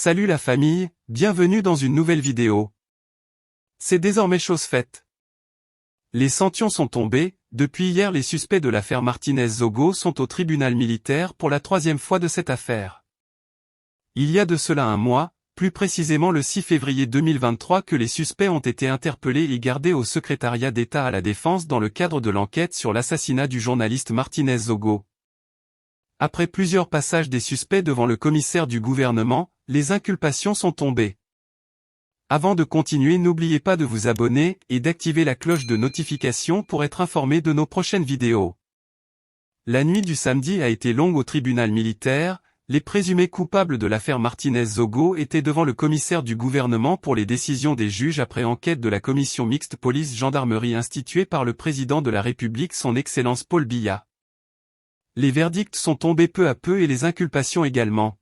Salut la famille, bienvenue dans une nouvelle vidéo. C'est désormais chose faite. Les sanctions sont tombées, depuis hier les suspects de l'affaire Martinez-Zogo sont au tribunal militaire pour la troisième fois de cette affaire. Il y a de cela un mois, plus précisément le 6 février 2023 que les suspects ont été interpellés et gardés au secrétariat d'État à la Défense dans le cadre de l'enquête sur l'assassinat du journaliste Martinez-Zogo. Après plusieurs passages des suspects devant le commissaire du gouvernement, les inculpations sont tombées. Avant de continuer, n'oubliez pas de vous abonner et d'activer la cloche de notification pour être informé de nos prochaines vidéos. La nuit du samedi a été longue au tribunal militaire, les présumés coupables de l'affaire Martinez-Zogo étaient devant le commissaire du gouvernement pour les décisions des juges après enquête de la commission mixte police-gendarmerie instituée par le président de la République son Excellence Paul Biya. Les verdicts sont tombés peu à peu et les inculpations également.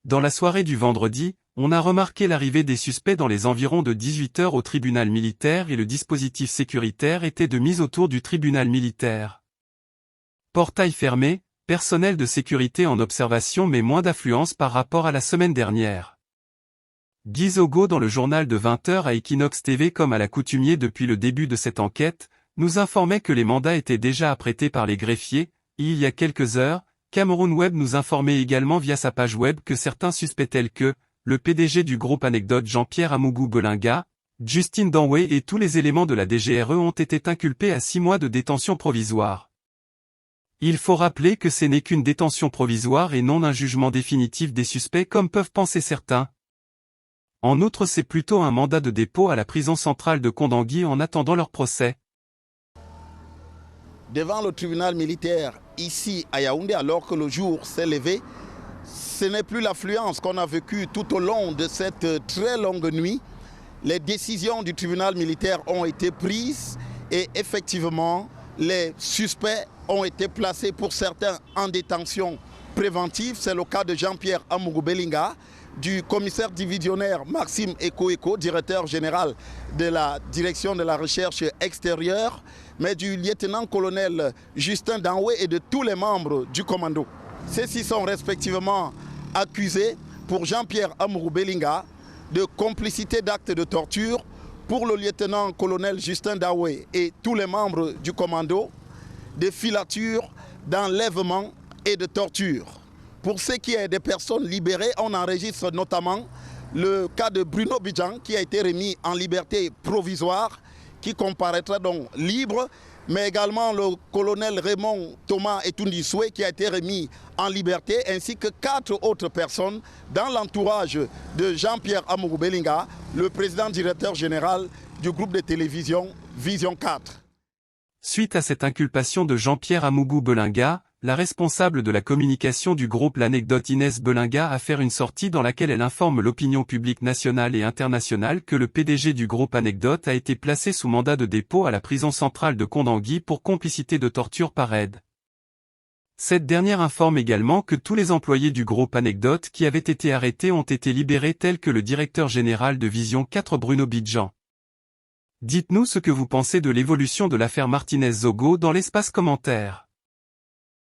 Dans la soirée du vendredi, on a remarqué l'arrivée des suspects dans les environs de 18 h au tribunal militaire et le dispositif sécuritaire était de mise autour du tribunal militaire. Portail fermé, personnel de sécurité en observation mais moins d'affluence par rapport à la semaine dernière. Guy Zogo dans le journal de 20 h à Equinox TV comme à l'accoutumée depuis le début de cette enquête, nous informait que les mandats étaient déjà apprêtés par les greffiers, et il y a quelques heures, Cameroun Web nous informait également via sa page web que certains suspects tels que le PDG du groupe Anecdote Jean-Pierre Amougou Belinga, Justine Danway et tous les éléments de la DGRE ont été inculpés à 6 mois de détention provisoire. Il faut rappeler que ce n'est qu'une détention provisoire et non un jugement définitif des suspects comme peuvent penser certains. En outre, c'est plutôt un mandat de dépôt à la prison centrale de Kondangui en attendant leur procès. Devant le tribunal militaire, ici à Yaoundé, alors que le jour s'est levé, ce n'est plus l'affluence qu'on a vécue tout au long de cette très longue nuit. Les décisions du tribunal militaire ont été prises et effectivement, les suspects ont été placés pour certains en détention préventive. C'est le cas de Jean-Pierre Amougou Belinga, du commissaire divisionnaire Maxime Eko, directeur général de la direction de la recherche extérieure, mais du lieutenant-colonel Justin Danway et de tous les membres du commando. Ceux-ci sont respectivement accusés pour Jean-Pierre Amougou Belinga de complicité d'actes de torture, pour le lieutenant-colonel Justin Danway et tous les membres du commando, de filature, d'enlèvement et de torture. Pour ce qui est des personnes libérées, on enregistre notamment le cas de Bruno Bidjan qui a été remis en liberté provisoire, qui comparaîtra donc libre, mais également le colonel Raymond Thomas Etundisoué qui a été remis en liberté, ainsi que 4 autres personnes dans l'entourage de Jean-Pierre Amougou Belinga, le président directeur général du groupe de télévision Vision 4. Suite à cette inculpation de Jean-Pierre Amougou Belinga, la responsable de la communication du groupe L'Anecdote Inès Belinga a fait une sortie dans laquelle elle informe l'opinion publique nationale et internationale que le PDG du groupe Anecdote a été placé sous mandat de dépôt à la prison centrale de Kondangui pour complicité de torture par aide. Cette dernière informe également que tous les employés du groupe Anecdote qui avaient été arrêtés ont été libérés tels que le directeur général de Vision 4 Bruno Bidjan. Dites-nous ce que vous pensez de l'évolution de l'affaire Martinez-Zogo dans l'espace commentaire.